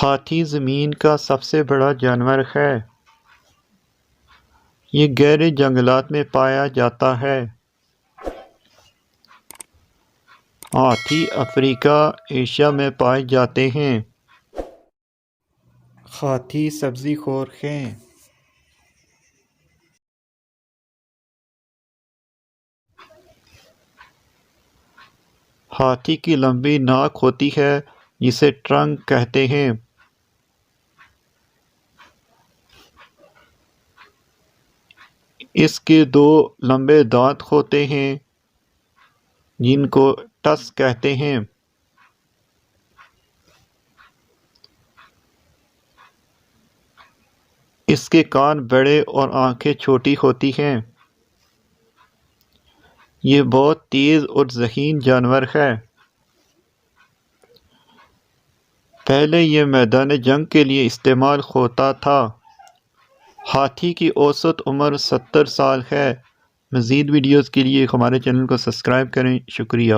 ہاتھی زمین کا سب سے بڑا جانور ہے۔ یہ گہرے جنگلات میں پایا جاتا ہے۔ ہاتھی افریقہ، ایشیا میں پائے جاتے ہیں۔ ہاتھی سبزی خور ہیں۔ ہاتھی کی لمبی ناک ہوتی ہے جسے ٹرنک کہتے ہیں۔ اس کے دو لمبے دانت ہوتے ہیں جن کو ٹسک کہتے ہیں۔ اس کے کان بڑے اور آنکھیں چھوٹی ہوتی ہیں۔ یہ بہت تیز اور ذہین جانور ہے۔ پہلے یہ میدان جنگ کے لیے استعمال ہوتا تھا۔ ہاتھی کی اوسط عمر 70 سال ہے۔ مزید ویڈیوز کے لیے ہمارے چینل کو سبسکرائب کریں۔ شکریہ۔